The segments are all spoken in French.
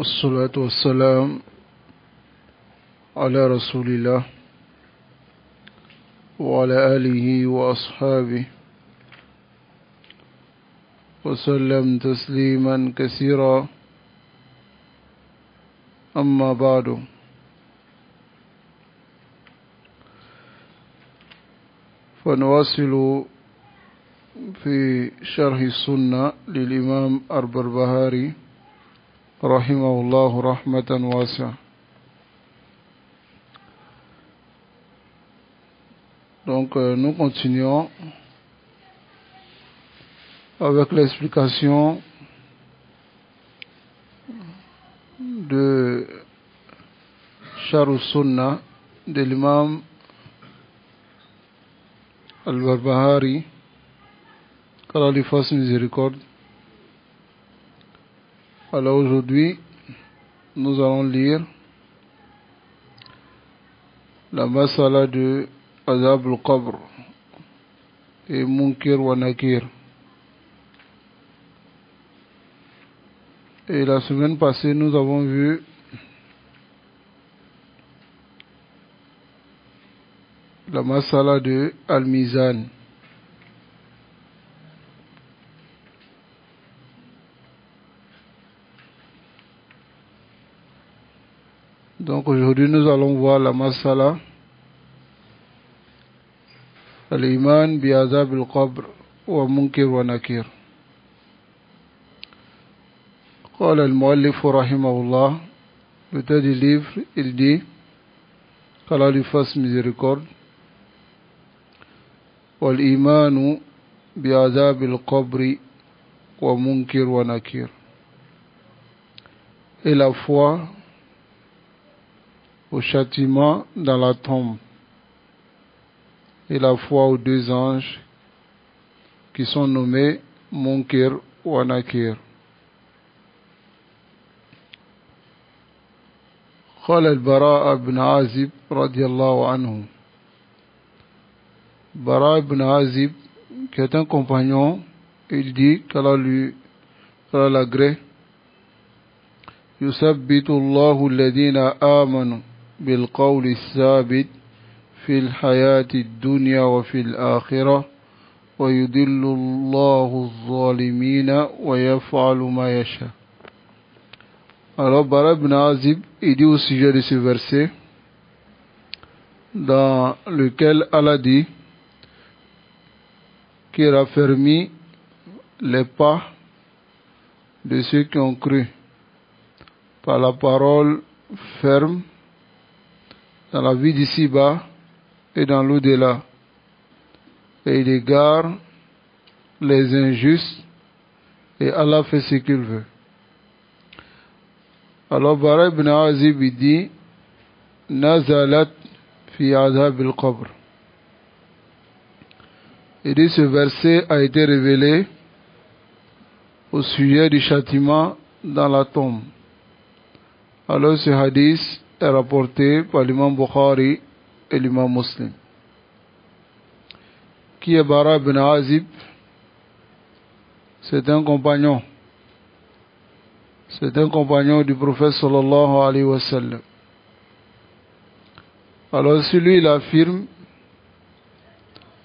الصلاة والسلام على رسول الله وعلى آله وأصحابه وسلم تسليما كثيرا. أما بعد، فنواصل في شرح السنة للإمام البربهاري رحمه الله رحمة واسعة. Donc nous continuons avec l'explication de Sharh Sunnah de l'imam Al-Barbahari, qu'Allah lui fasse miséricorde. Alors aujourd'hui, nous allons lire la masala de Azab al-Qabr et Munkir wa Nakir. Et la semaine passée, nous avons vu la masala de Al-Mizan. Donc aujourd'hui, nous allons voir la masala Al-Iman bi Azab al-Qabr wa Munkir wa Nakir. قال المؤلف رحمه الله, l'auteur du livre, il dit qu'Allah lui fasse miséricorde: والإيمان بعذاب القبر ومنكر ونكير. Et la foi au châtiment dans la tombe, et la foi aux deux anges qui sont nommés Munkir wa Nakir. قال البراء بن عازب رضي الله عنه, Bara ibn Azib, qui est un compagnon, il dit qu'Allah l'agrée: يثبت الله الذين آمنوا بالقول الثابت في الحياة الدنيا وفي الآخرة ويضل الله الظالمين ويفعل ما يشاء. Alors Bara ibn Azib, il dit au sujet de ce verset dans lequel Allah dit qu'il raffermit les pas de ceux qui ont cru par la parole ferme dans la vie d'ici-bas et dans l'au-delà, et il égare les injustes, et Allah fait ce qu'il veut. Alors Bara ibn Azib dit: Nazalat fi azab al-qabr. Il dit ce verset a été révélé au sujet du châtiment dans la tombe. Alors ce hadith est rapporté par l'imam Bukhari et l'imam Muslim. Qui est Bara ibn Azib? C'est un compagnon. C'est un compagnon du prophète sallallahu alayhi wa sallam. Alors celui il affirme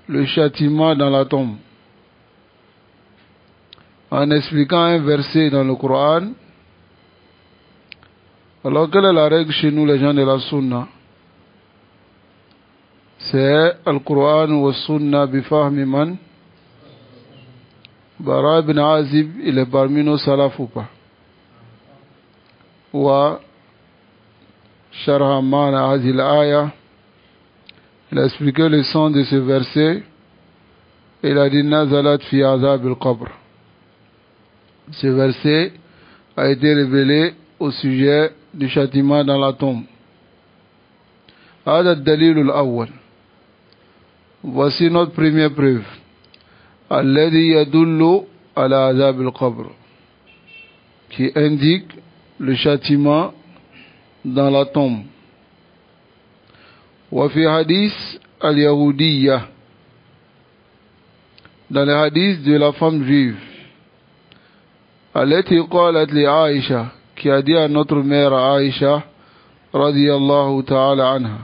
le châtiment dans la tombe en expliquant un verset dans le Coran. Alors quelle est la règle chez nous les gens de la Sunna? C'est Al-Quran wa Sunna bi fahmi man? Bara ibn Azib, il est parmi nos salaf ou pas? Wa sharha mana hadhihi al-aya, il a expliqué le sens de ce verset. Il a dit: Nazalat fi azab al-qabr. Ce verset a été révélé au sujet du châtiment dans la tombe. Hada ad-dalil al-awwal. Voici notre première preuve. Alladhi yadullu ala azab al-qabr, qui indique le châtiment dans la tombe. Wa fi hadith al-yahudiyya, dans le hadith de la femme juive, التي قالت لعائشة, qui a dit à notre mère Aïcha, radiyallahu ta'ala anha,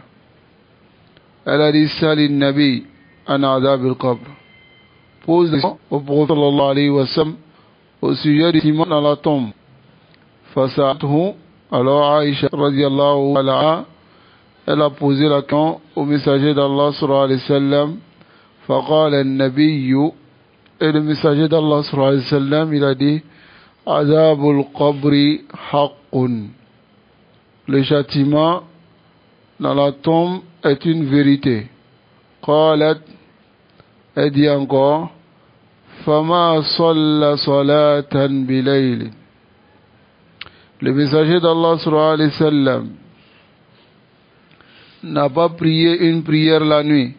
elle a dit, Sali Nabi, an adab al-qabr. Pose des questions au prophète sallallahu alayhi wa sallam au sujet du châtiment dans la tombe. Fasa'atuhu, alors Aïcha, radiyallahu ta'ala anha, elle a posé la question au messager d'Allah sallallahu alayhi wa sallam. Faqala al-nabiyyu, et le messager d'Allah sallallahu alayhi wa sallam, il a dit, Adabul qabri haqqun. Le châtiment dans la tombe est une vérité. Qalat, elle dit encore, Fama salla salatan bilayl. Le messager d'Allah sallallahu alayhi wa sallam n'a pas prié une prière la nuit,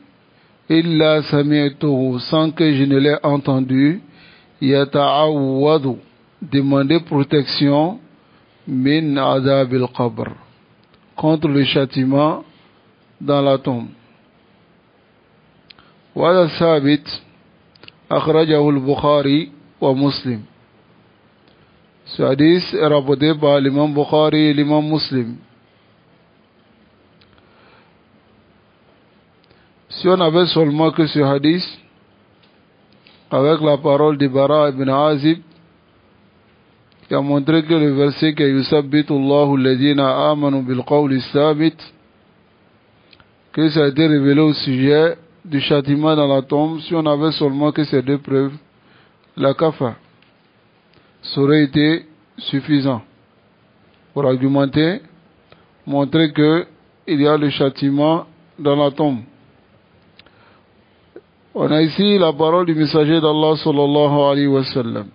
illa sami'tuhu, sans que je ne l'ai entendu, yata'awwadu, demander protection, min adabil qabr, contre le châtiment dans la tombe. Wala sabit, akhrajahu al-Bukhari wa Muslim. Ce hadith est rapporté par l'imam Bukhari et l'imam Muslim. Si on avait seulement que ce hadith, avec la parole de Bara ibn Azib, qui a montré que le verset que Yusabbitu Allahu alladhina amanu bil qawli sabit, que ça a été révélé au sujet du châtiment dans la tombe, si on avait seulement que ces deux preuves, la kafa, ça aurait été suffisant pour argumenter, montrer que il y a le châtiment dans la tombe. On a ici la parole du messager d'Allah sallallahu alayhi wa sallam.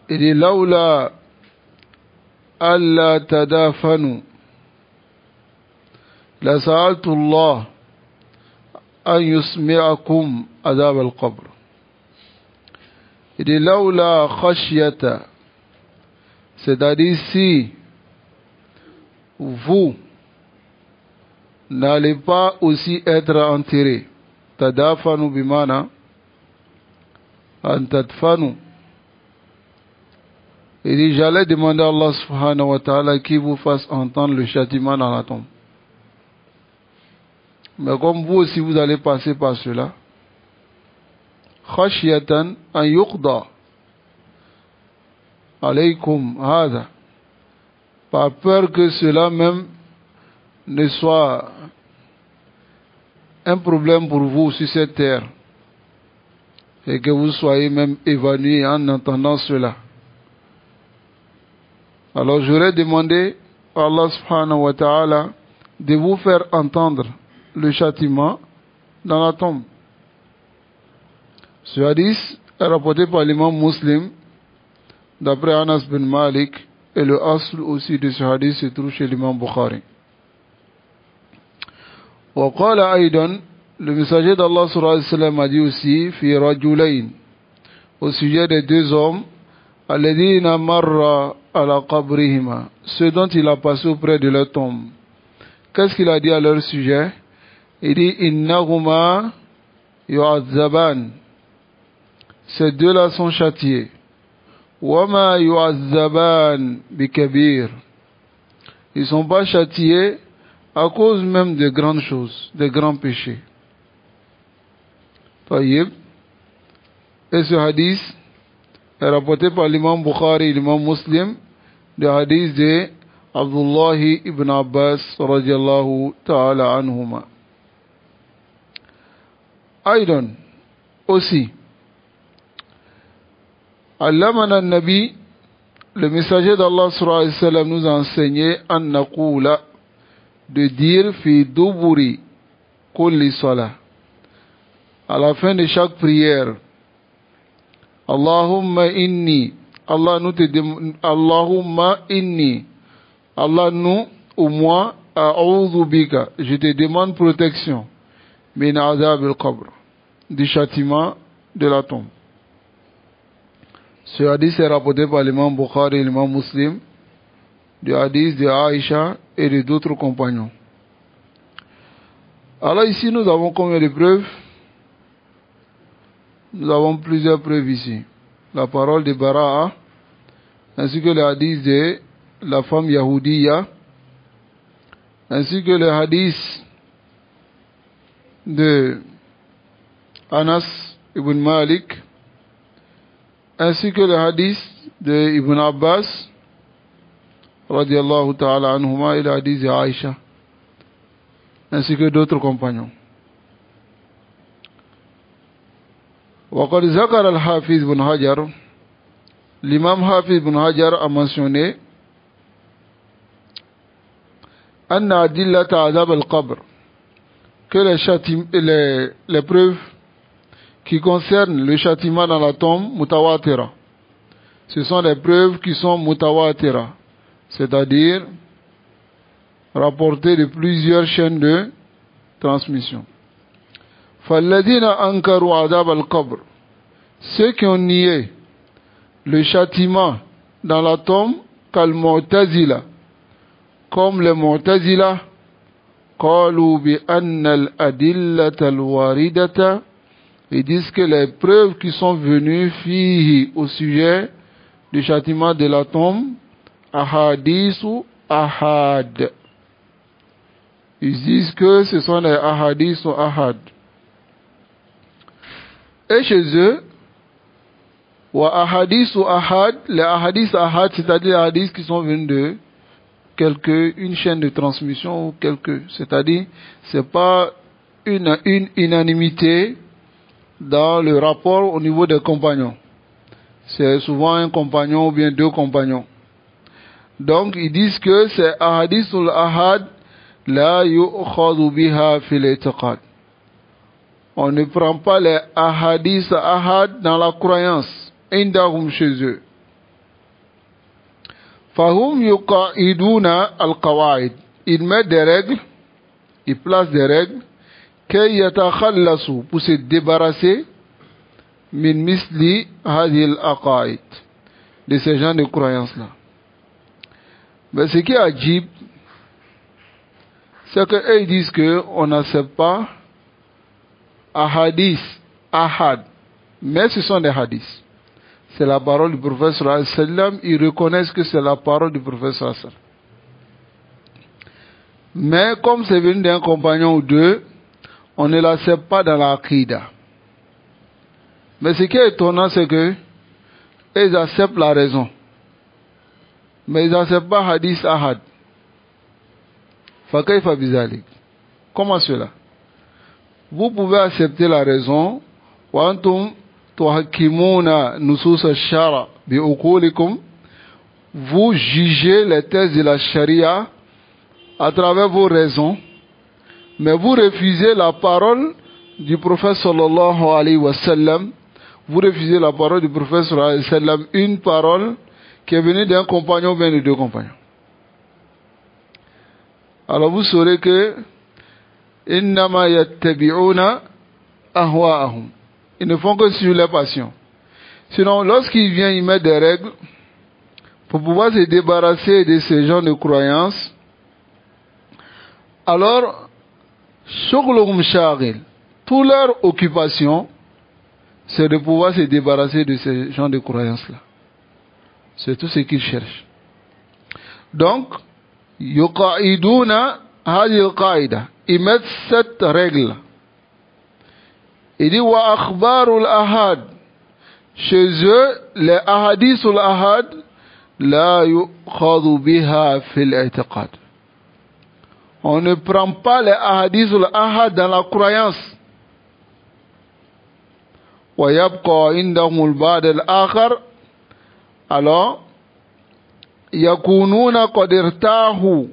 Il dit laula alla tadafanu la sa'altu Allah an yusmi'akum adab al-qabr. Il dit laula khashyata, c'est-à-dire si vous n'allez pas aussi être enterré, tadafanu bimana an tadfanu. Il dit, j'allais demander à Allah subhanahu wa ta'ala qui vous fasse entendre le châtiment dans la tombe. Mais comme vous aussi vous allez passer par cela, khashyatan an yuqda alaykum hada, par peur que cela même ne soit un problème pour vous sur cette terre, et que vous soyez même évanoui en entendant cela. Alors j'aurais demandé à Allah subhanahu wa ta'ala de vous faire entendre le châtiment dans la tombe. Ce hadith est rapporté par l'imam Muslim d'après Anas bin Malik, et le asl aussi de ce hadith se trouve chez l'imam Bukhari. Wa qala aydan, le messager d'Allah sallallahu alayhi wa sallam a dit aussi, fi rajulayn, au sujet des deux hommes, alladhina marra ala qabrihima, ceux dont il a passé auprès de leur tombe. Qu'est-ce qu'il a dit à leur sujet? Il dit innahuma yu'azzaban, ces deux-là sont châtiés. Wama yu'azzaban bikabir, ils sont pas châtiés à cause même de grandes choses, de grands péchés. Taïb. Et ce hadith est rapporté par l'imam Bukhari et l'imam Muslim, le hadith de Abdullah ibn Abbas radiyallahu ta'ala anhuma. Aïdan, aussi, Allamana Nabi, le messager d'Allah sallallahu alayhi wa sallam nous a enseigné an naqula, de dire fi duburi kulli salah, à la fin de chaque prière, Allahumma inni, Allah nous te demande, Allahumma inni, Allah nous ou moi, a'udhu bika, je te demande protection, min adab al-qabr, du châtiment de la tombe. Ce hadith est rapporté par l'imam Bukhari et l'imam Muslim, du hadith de Aïcha et de d'autres compagnons. Alors ici nous avons combien de preuves? Nous avons plusieurs preuves ici. la parole de Bara'a, ainsi que le hadith de la femme Yahoudiya, ainsi que le hadith de Anas ibn Malik, ainsi que le hadith de Ibn Abbas, radiallahu ta'ala anhuma, et le hadith de Aïcha, ainsi que d'autres compagnons. وقد ذكر الحافظ بن حجر, l'imam Hafiz ibn Hajar a mentionné أن أدلة عذاب القبر, que les preuves qui concernent le châtiment dans la tombe mutawatira, ce sont les preuves qui sont mutawatira, c'est-à-dire rapportées de plusieurs chaînes de transmission. فالذين أنكروا عذاب القبر, ceux qui ont nié le châtiment dans la tombe, كالمعتزلة, comme les Mu'tazila, قالوا بأن الأدلة الواردة, ils disent que les preuves qui sont venues fihi au sujet du châtiment de la tombe, ahadithu ahad, ils disent que ce sont les ahadithu ahad. Et chez eux, wa ahadithu ahad, les ahadith ahad, c'est-à-dire les hadiths qui sont venus de une chaîne de transmission ou c'est-à-dire c'est pas une unanimité dans le rapport au niveau des compagnons. C'est souvent un compagnon ou bien deux compagnons. Donc ils disent que c'est ahadithul ahad la yu'khadhu biha fil i'tiqad. On ne prend pas les ahadith ahad dans la croyance, indahum chez eux. Fahum yuqa'iduna al-qawaid. Ils mettent des règles, ils placent des règles, kay yatakhallasu, pour se débarrasser, min misli hadhil aqaid, de ces gens de croyance-là. Mais ce qui est ajib, c'est qu'eux ils disent qu'on n'accepte pas ahadith, ahad, mais ce sont des hadiths. C'est la parole du prophète sallallahu alayhi wa sallam, ils reconnaissent que c'est la parole du prophète sallallahu alayhi wa sallam. Mais comme c'est venu d'un compagnon ou deux, on ne l'accepte pas dans la aqidah. Mais ce qui est étonnant, c'est que ils acceptent la raison, mais ils n'acceptent pas hadith ahad. Fakayfa bizalik. Comment cela? Vous pouvez accepter la raison, wa antum tuhakimuna nusus ash-shara bi uqulikum, vous jugez les thèses de la charia à travers vos raisons, mais vous refusez la parole du prophète sallallahu alayhi wa sallam, vous refusez la parole du prophète sallallahu alayhi wa sallam, une parole qui est venue d'un compagnon ou bien de deux compagnons. Alors vous saurez que innama yattabi'una ahwa'ahum, ils ne font que suivre les passions. Sinon, lorsqu'il vient y mettre des règles pour pouvoir se débarrasser de ces gens de croyance, alors shughluhum shaghil, toute leur occupation, c'est de pouvoir se débarrasser de ces gens de croyance-là. C'est tout ce qu'ils cherchent. Donc, yuqa'iduna hadhihi al-qa'ida, ils mettent cette règle. Il dit wa akhbarul ahad, chez eux les ahadithul ahad la yukhadhu biha fil i'tiqad. On ne prend pas les ahadithul ahad dans la croyance. Wa yabqa indahum al-ba'd al-akhar, alors yakununa qad irtahu,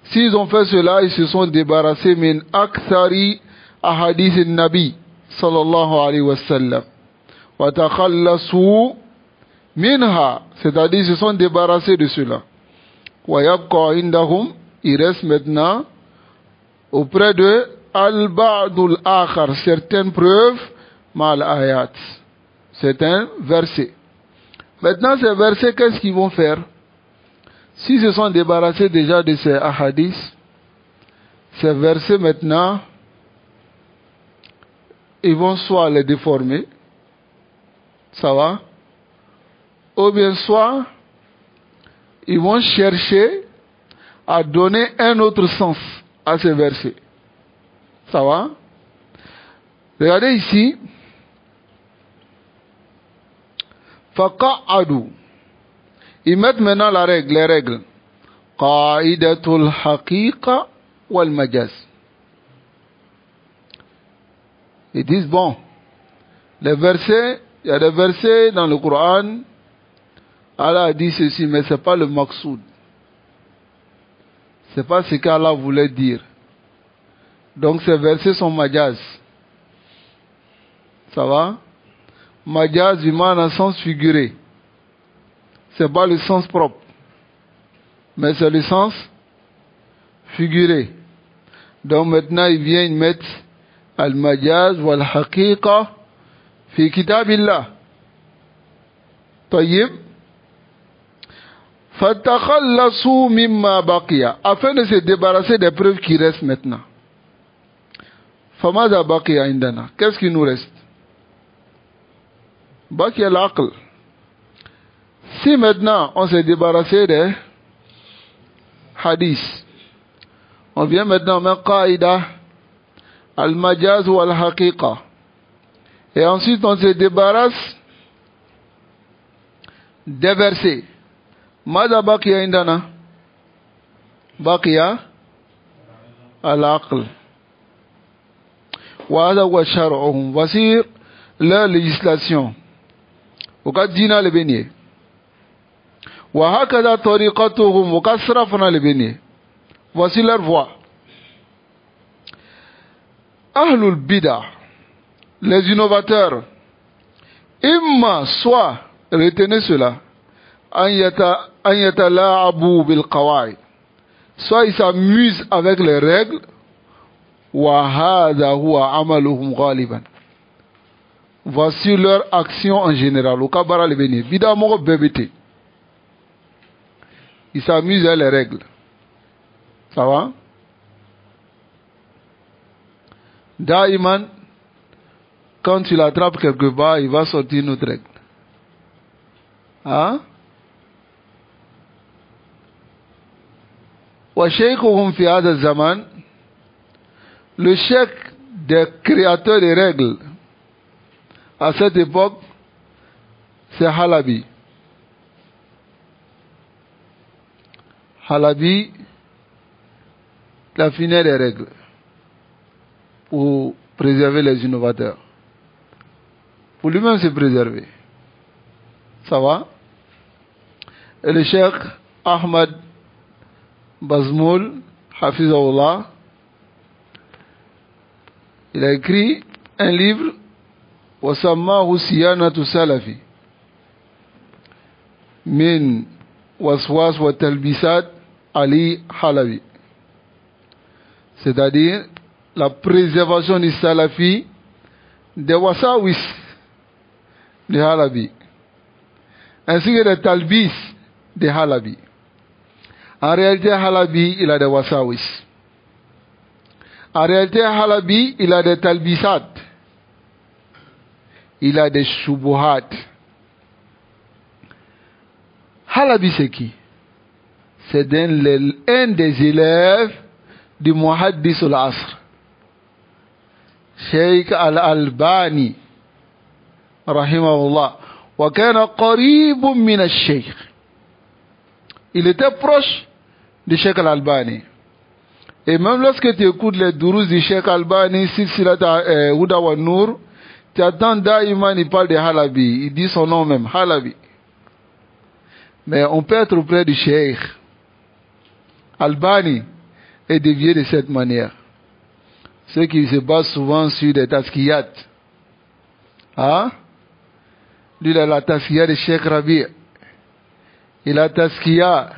s'ils ont fait cela, ils se sont débarrassés min akthari ahadith an-nabi sallallahu alayhi wa sallam wa takhallasu minha, c'est-à-dire ils se sont débarrassés de cela. Wa yabqa indahum, il reste maintenant auprès de al-ba'dul akhar, certaines preuves mal ayat, certains versets. Maintenant ces versets, qu'est-ce qu'ils vont faire? S'ils se sont débarrassés déjà de ces ahadiths, ces versets maintenant, ils vont soit les déformer, ça va, ou bien soit ils vont chercher à donner un autre sens à ces versets. Ça va? Regardez ici. Faqa'adu. Ils mettent maintenant les règles. Qa'idatul haqiqa wal majaz. Ils disent, bon, les versets, il y a des versets dans le Coran, Allah a dit ceci, mais ce n'est pas le maqsoud. Ce n'est pas ce qu'Allah voulait dire. Donc ces versets sont majaz. Ça va? Majaz, du mal en sens figuré. Ce n'est pas le sens propre. Mais c'est le sens figuré. Donc maintenant, ils viennent mettre al-majaz wal-haqiqa fi kitabillah. Tayyib. Fatakhallasu mimma baqiya. Afin de se débarrasser des preuves qui restent maintenant. Famada baqiya indana. Qu'est-ce qui nous reste? Baqiya l'aql. Si maintenant on s'est débarrassé des hadiths, on vient maintenant mettre qaïda, al-majaz ou al-haqiqa. Et ensuite on se débarrasse des versets. Mada baqiya indana? Baqiya al-aql. Wa hada wa shar'uhum. Voici leur législation. Au cas dina le bénier. Wa hakada tariqatuhum. Au cas srafna le bénier. Voici leur voie. Ahlul bid'ah, les innovateurs, imma, soit, retenez cela, an yatala'abu bil qawaid, soit ils s'amusent avec les règles, wa hadha huwa amaluhum ghaliban. Voici leur action en général. Au kabara le béni. Bida moko bébété. Ils s'amusent avec les règles. Ça va? Daïman, quand tu l'attrapes quelque part, il va sortir une autre règle. Hein? Wa shaykhuhum fi hadha zaman, le cheikh des créateurs des règles à cette époque, c'est Halabi. Halabi, la finale des règles pour préserver les innovateurs. Pour lui-même se préserver. Ça va? Et le cheikh Ahmad Bazmoul, Hafizahullah, il a écrit un livre, وَسَمَّاهُ سِيَانَةُ سَلَفِ مِنْ وَسْوَاسْ وَتَلْبِسَاتِ Ali Halabi. C'est-à-dire la préservation du Salafi des wasawis de Halabi, ainsi que des talbis de Halabi. En réalité, Halabi, il a des wasawis. En réalité, Halabi, il a des talbisat. Il a des shubuhat. Halabi, c'est qui? C'est un des élèves du Muhaddis al-Asr, Sheikh al-Albani, rahimahullah. Wa kana qaribun min al-Sheikh. Il était proche du Sheikh al-Albani. Et même lorsque tu écoutes les durus du Sheikh al-Albani, Silsilat Huda wa Nour, tu attends Daïman, il parle de Halabi. Il dit son nom même, Halabi. Mais on peut être auprès du Sheikh Albani et dévier de cette manière. Ceux qui se basent souvent sur des taskiyat. Hein? Lui, il a la taskiya de Sheikh Rabi. Il a la taskiya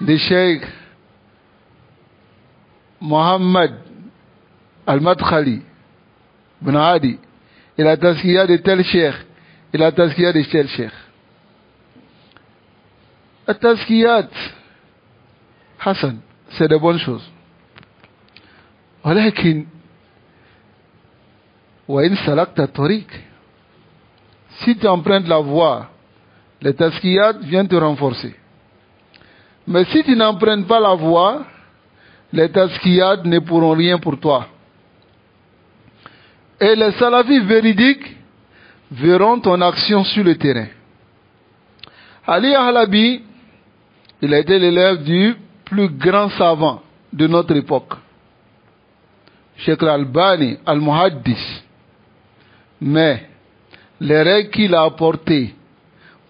de Sheikh Mohammed Al-Madkhali Ibn Hadi. Il a la taskiya de tel Sheikh. Il a la taskiya de tel Sheikh. La taskiyat, Hassan, c'est de bonnes choses. ولكن وإن سلكت الطريق, si tu empruntes la voie Les tazkiyat viennent te renforcer. Mais si tu n'empruntes pas la voie, les tazkiyat ne pourront rien pour toi. Et les salafis véridiques verront ton action sur le terrain. Ali Halabi, il a été l'élève du plus grand savant de notre époque, Cheikh Al-Albani, Al-Muhaddis. Mais les règles qu'il a apportées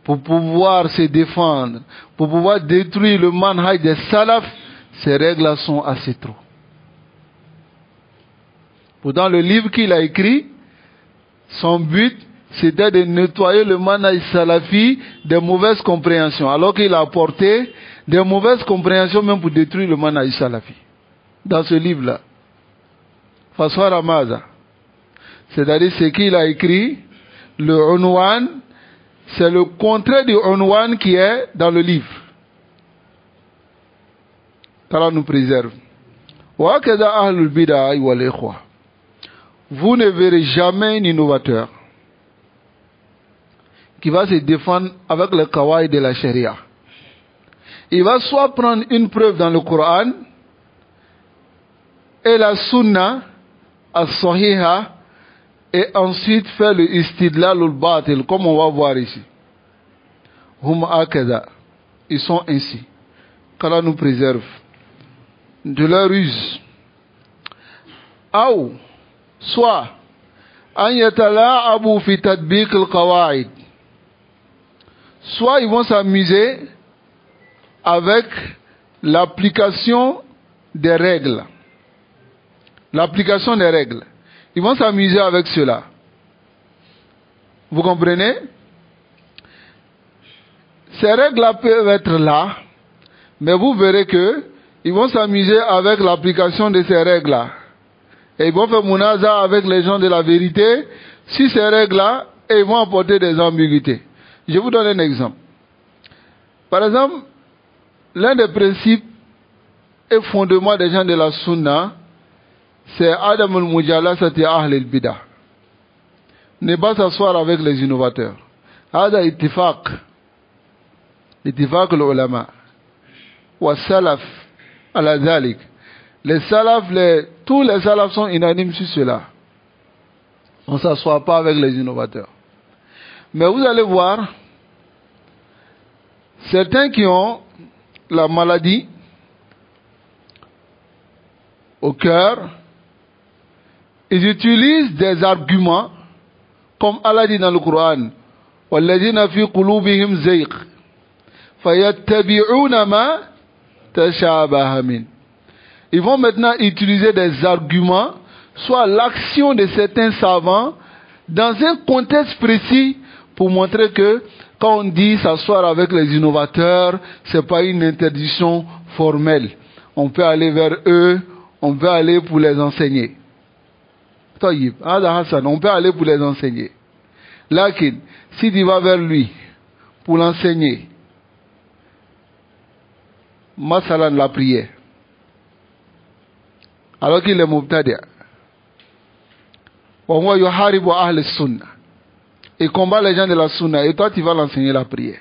pour pouvoir se défendre, pour pouvoir détruire le manhaj des salafs, ces règles-là sont assez trop. Pourtant, le livre qu'il a écrit, son but, c'était de nettoyer le manhaj salafi des mauvaises compréhensions, alors qu'il a apporté des mauvaises compréhensions même pour détruire le manhaj salafi. Dans ce livre-là, Faswa Ramaza, c'est-à-dire ce qu'il a écrit, le unwan, c'est le contraire du unwan qui est dans le livre. qu'Allah nous préserve. Vous ne verrez jamais un innovateur qui va se défendre avec le kawaï de la charia. Il va soit prendre une preuve dans le Coran et la sunna as-sahiha et ensuite faire le istidlal al-batil comme on va voir ici. Hum akada, ils sont ainsi. Qu'Allah nous préserve de leur ruse. Ou soit an yatala'abu fi tadbiq al-qawaid, soit ils vont s'amuser avec l'application des règles. L'application des règles. Ils vont s'amuser avec cela. Vous comprenez? Ces règles-là peuvent être là, mais vous verrez que ils vont s'amuser avec l'application de ces règles-là. Et ils vont faire munaza avec les gens de la vérité sur ces règles-là et ils vont apporter des ambiguïtés. Je vous donne un exemple. Par exemple, l'un des principes et fondements des gens de la sunna, c'est Adam al-Mujalasati Ahl al-Bidah. Ne pas s'asseoir avec les innovateurs. Hada ittifaq. Ittifaq al-ulama. Wa salaf ala dhalik. Les salafs, tous les salafs sont unanimes sur cela. On ne s'assoit pas avec les innovateurs. Mais vous allez voir, certains qui ont la maladie au cœur, ils utilisent des arguments, comme Allah dit dans le Coran, وَالَّذِينَ فِي قُلُوبِهِمْ زَيْغٌ فَيَتَّبِعُونَ مَا تَشَابَهَ مِنْهُ. Ils vont maintenant utiliser des arguments, soit l'action de certains savants, dans un contexte précis, pour montrer que quand on dit s'asseoir avec les innovateurs, ce n'est pas une interdiction formelle. On peut aller vers eux, on peut aller pour les enseigner. On peut aller pour les enseigner. Lakin, si tu vas vers lui pour l'enseigner, masalan la prière, alors qu'il est mubtadi', il combat les gens de la sunna, et toi tu vas l'enseigner la prière.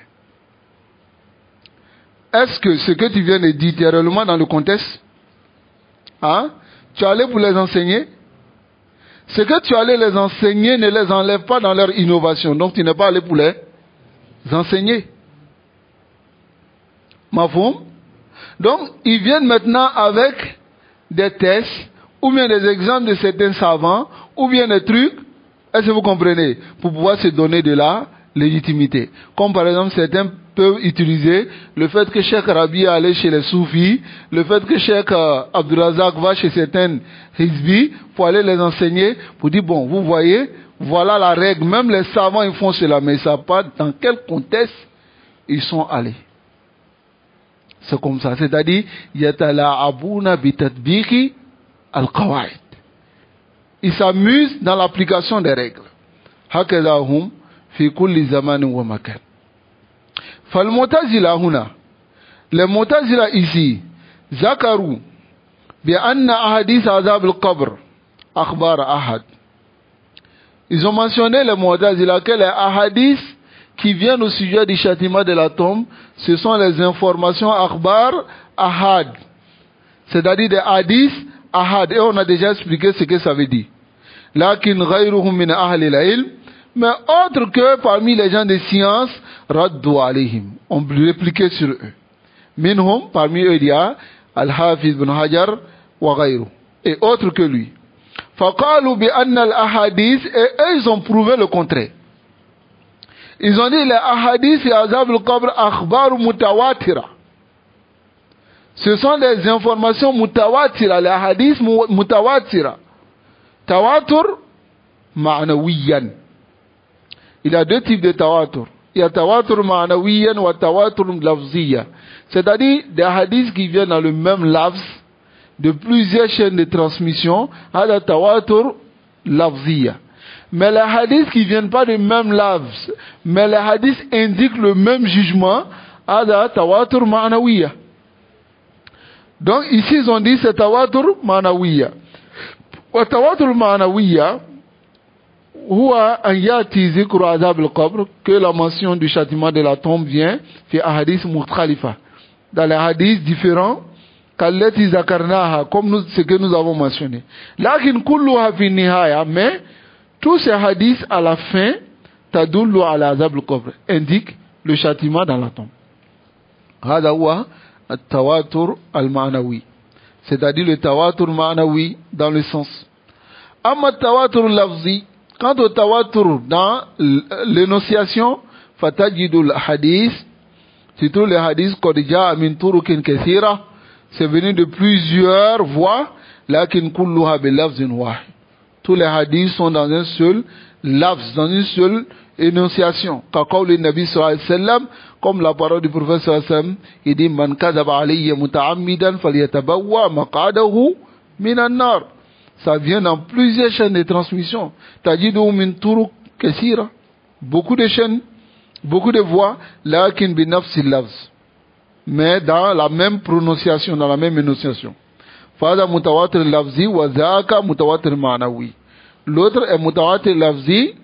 Est-ce que ce que tu viens de dire est réellement dans le contexte? Hein? Tu es allé pour les enseigner? Ce que tu allais les enseigner ne les enlève pas dans leur innovation. Donc tu n'es pas allé pour les enseigner. Mafhoum? Donc ils viennent maintenant avec des tests, ou bien des exemples de certains savants, ou bien des trucs, est-ce que vous comprenez, pour pouvoir se donner de la légitimité. Comme par exemple certains peuvent utiliser le fait que Cheikh Rabi allait chez les soufis, le fait que Cheikh Abdurazak va chez certains hizbi pour aller les enseigner, pour dire bon, vous voyez, voilà la règle, même les savants ils font cela, mais ils ne savent pas dans quel contexte ils sont allés. C'est comme ça, c'est-à-dire yatala'abuna bitatbiqi al-qawaid. Ils s'amusent dans l'application des règles. Hakadha hum fi kulli zamanin wa makan. فالمعتزلة هنا المعتزلة ici ذكروا بأن أحاديث عذاب القبر أخبار أحد. Ils ont mentionné les Mu'tazila que les hadiths qui viennent au sujet du châtiment de la tombe, ce sont les informations akhbar ahad. C'est-à-dire des hadiths ahad. Et on a déjà expliqué ce que ça veut dire. Lakin ghayruhum min ahli al-ilm, mais autres que parmi les gens de science, raddu alayhim. On répliquait sur eux. Minhum, parmi eux, il y a Al-Hafiz ibn Hajar wa ghayru. Et autres que lui. Faqalu bi anna al-ahadith, et eux, ils ont prouvé le contraire. Ils ont dit les ahadith et azab al-qabr akhbar mutawatira. Ce sont des informations mutawatira, les hadiths mutawatira. Tawatur ma'nawiyan. Il y a deux types de tawatur. Il y a tawatur ma'nawiyan wa tawatur lafziya. C'est-à-dire des hadiths qui viennent dans le même lafz de plusieurs chaînes de transmission à la tawatur lafziya. Mais les hadiths qui ne viennent pas du même lafz, mais les hadiths indiquent le même jugement à la tawatur ma'nawiya. Donc ici ils ont dit c'est tawatur ma'nawiya. Wa tawatur ma'nawiya huwa an yati zikru azab al-qabr, que la mention du châtiment de la tombe vient fi ahadith mukhtalifa, dans les hadiths différents kallati zakarnaha, comme ce que nous avons mentionné. Lakin kulluha fi nihaya, mais tous ces hadiths à la fin tadullu ala azab al-qabr, indiquent le châtiment dans la tombe. Hada huwa at-tawatur al-ma'nawi, c'est-à-dire le tawatur ma'nawi dans le sens. Amma tawatur lafzi, quant au tawatur dans l'énonciation, fatajidul hadith, c'est tous les hadiths qadija min turukin kathira, c'est venu de plusieurs voies, lakin kulluha bi lafzin wahid. Tous les hadiths sont dans un seul lafz, dans une seule énonciation. Kaqawli Nabi sallallahu alayhi wa sallam, comme la parole du prophète sallallahu alayhi wa sallam, il dit man kadhaba alayya muta'ammidan falyatabawwa maq'adahu minan nar. Ça vient dans plusieurs chaînes de transmission. Tajidu min turuq kathira, beaucoup de chaînes, beaucoup de voix, lakin bi nafsi lafz, mais dans la même prononciation, dans la même énonciation. Fada mutawatir lafzi wa zaka mutawatir ma'nawi. L'autre est mutawatir lafzi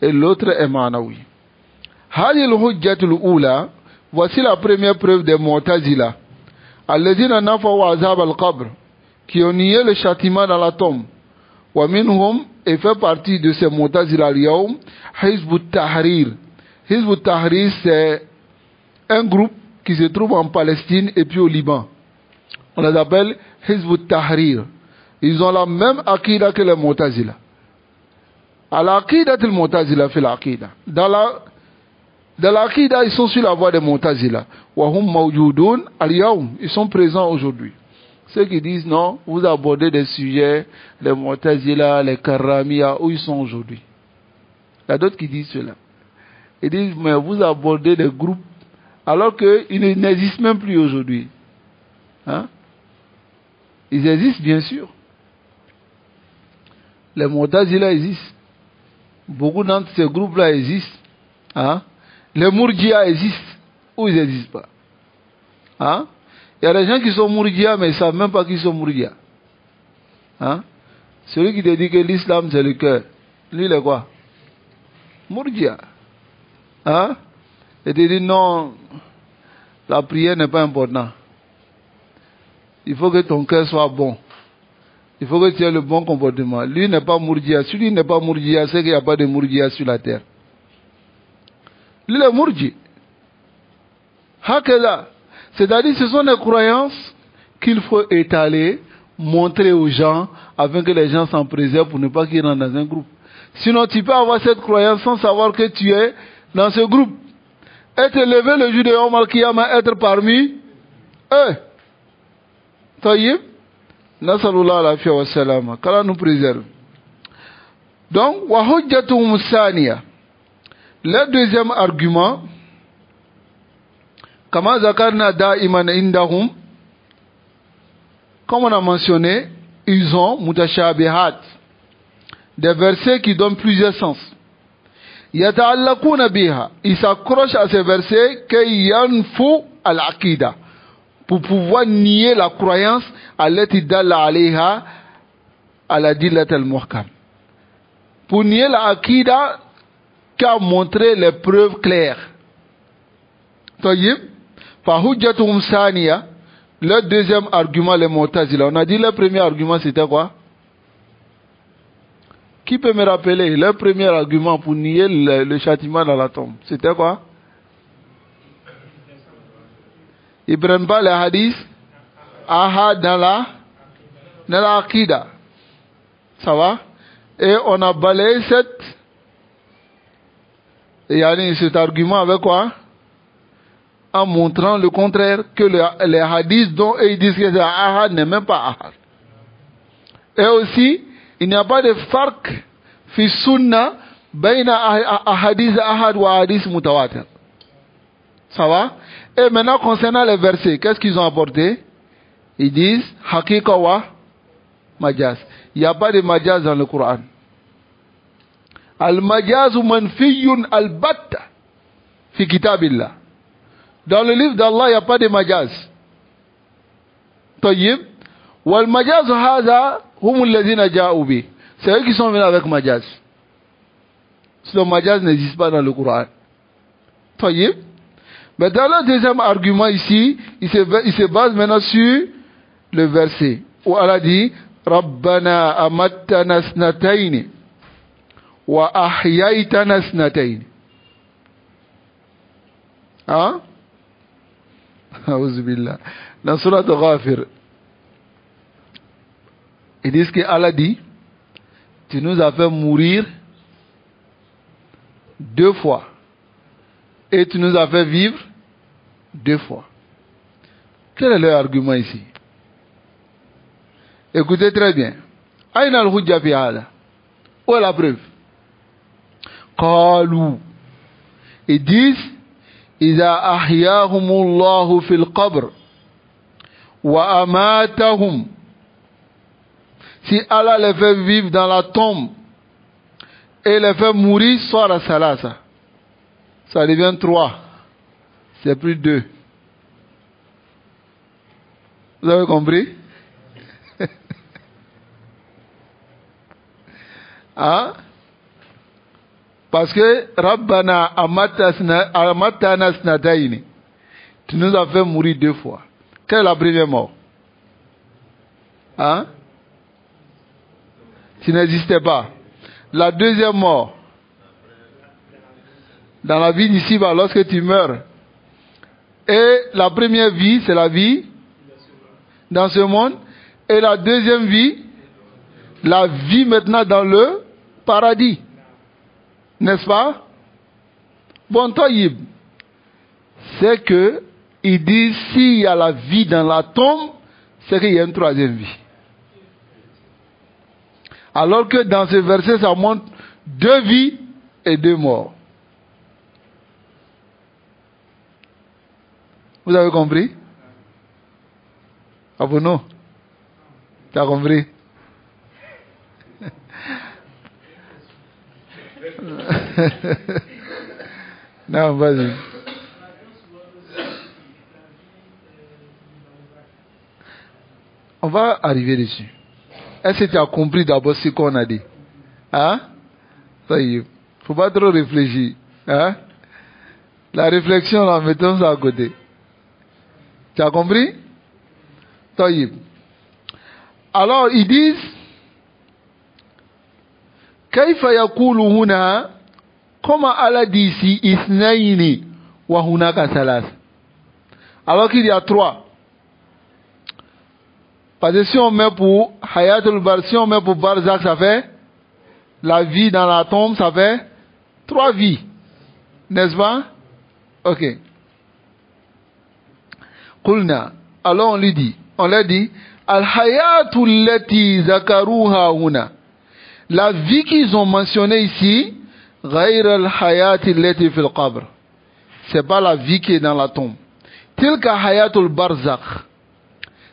et l'autre est ma'nawi. Hadi al-hujjatul ula, voici la première preuve des Mu'tazila. Alladhina nafaw azab al-qabr, qui ont nié le châtiment dans la tombe. Wa minhum, et fait partie de ces Mu'tazila al-yawm, Hizb al-Tahrir. Hizb al-Tahrir, c'est un groupe qui se trouve en Palestine et puis au Liban. On les appelle Hizb al-Tahrir. Ils ont la même aqida que les Mu'tazila. Al-aqida al-Mu'tazila fait l'aqida. Dans l'aqida, ils sont sur la voie des Mu'tazila. Wa hum mawjudun al-yawm. Ils sont présents aujourd'hui. Ceux qui disent non, vous abordez des sujets, les Mu'tazila, les Karamiya, où ils sont aujourd'hui. Il y a d'autres qui disent cela. Ils disent, mais vous abordez des groupes, alors qu'ils n'existent même plus aujourd'hui. Hein? Ils existent, bien sûr. Les Mu'tazila existent. Beaucoup d'entre ces groupes-là existent. Hein? Les Murji'a existent. Ou ils n'existent pas. Hein? Il y a des gens qui sont Murji'a, mais ils ne savent même pas qu'ils sont Murji'a. Hein? Celui qui te dit que l'islam c'est le cœur, lui il est quoi? Murji'a. Hein? Et te dit non, la prière n'est pas importante. Il faut que ton cœur soit bon. Il faut que tu aies le bon comportement. Lui n'est pas Murji'a. Celui qui n'est pas Murji'a, c'est qu'il n'y a pas de Murji'a sur la terre. Lui est Murji. Hakela. C'est-à-dire ce sont des croyances qu'il faut étaler, montrer aux gens, afin que les gens s'en préservent pour ne pas qu'ils rentrent dans un groupe. Sinon tu peux avoir cette croyance sans savoir que tu es dans ce groupe. Et te lever le jour de Yawm al-Qiyamah, être parmi eux. Taïb, Nasalullah al-Afiyya wa salama. Qu'Allah nous préserve. Donc, wa hujjatuhum thaniya. Le deuxième argument, kama zakarna da'iman indahum, comme on a mentionné, ils ont mutashabihat, des versets qui donnent plusieurs sens. Yata'allaquna biha, ils s'accrochent à ces versets kay yanfu al-aqida, pour pouvoir nier la croyance allati dalla alayha ala dillat al-muhkam. Pour nier la aqida qui a montré les preuves claires. Tayyib, fahujjatuhum saniya, le deuxième argument, les Mu'tazila. On a dit le premier argument, c'était quoi? Qui peut me rappeler le premier argument pour nier le châtiment dans la tombe? C'était quoi? Ils ne prennent pas les hadiths ahad dans la Aqida. Ça va? Et on a balayé cet argument avec quoi? En montrant le contraire, que les hadiths dont ils disent que c'est ahad n'est même pas ahad. Et aussi, il n'y a pas de farq fi sunna bayna ahadith ahad wa hadith mutawatir. Ça va? Et maintenant, concernant les versets, qu'est-ce qu'ils ont apporté? Ils disent haqiqa wa majaz. Il n'y a pas de majaz dans le Coran. Al-majazu manfiyun al-batta fi kitabillah. Dans le livre d'Allah, il n'y a pas de majaz. Tayyib. Wal majaz hadha hum alladhina ja'u bi. C'est eux qui sont venus avec majaz. Le majaz n'existe pas dans le Coran. Tayyib. Mais dans le deuxième argument ici, il se base maintenant sur le verset où Allah dit Rabbana amattana snatayni wa ahyaytana snatayni. Hein? Auzubillah. Dans Surat Ghafir, ils disent que Allah dit tu nous as fait mourir 2 fois et tu nous as fait vivre 2 fois. Quel est leur argument ici? Écoutez très bien. Aïna al-hujja fi hada. Où est la preuve? Qalu. Ils disent Iza ahyahumullahu fil qabr wa amatahum. Si Allah les fait vivre dans la tombe et les fait mourir, soit la salasa. Ça devient 3. C'est plus 2. Vous avez compris? Hein? Parce que Rabbana amatana snatayni. Tu nous as fait mourir 2 fois. Quelle est la première mort? Hein? Tu n'existais pas. La deuxième mort, dans la vie d'ici-bas, lorsque tu meurs. Et la première vie, c'est la vie dans ce monde. Et la deuxième vie, la vie maintenant dans le paradis. N'est-ce pas? Bon, Taïb, c'est que il dit s'il y a la vie dans la tombe, c'est qu'il y a une 3e vie. Alors que dans ce verset, ça montre 2 vies et 2 morts. Vous avez compris? Ah bon, non? Tu as compris? Non, vas-y. On va arriver dessus. Est-ce que tu as compris d'abord ce qu'on a dit? Hein? Ça y est. Faut pas trop réfléchir. Hein? La réflexion, là, mettons ça à côté. Tu as compris? Ça y est. Alors, ils disent Kaifa yakulu huna, comment Allah dit ici isnaini wa hunaka salas. Alors qu'il y a 3. Parce que si on met pour Hayatul Bar, si on met pour Barzak, ça fait la vie dans la tombe, ça fait 3 vies. N'est-ce pas? Ok. Qulna. Alors on lui dit, on leur dit, Al-Hayatul Lati Zakaruha huna. La vie qu'ils ont mentionnée ici, Ghayr al-Hayati Lati fil Qabr. C'est pas la vie qui est dans la tombe. Tilka Hayatul Barzak.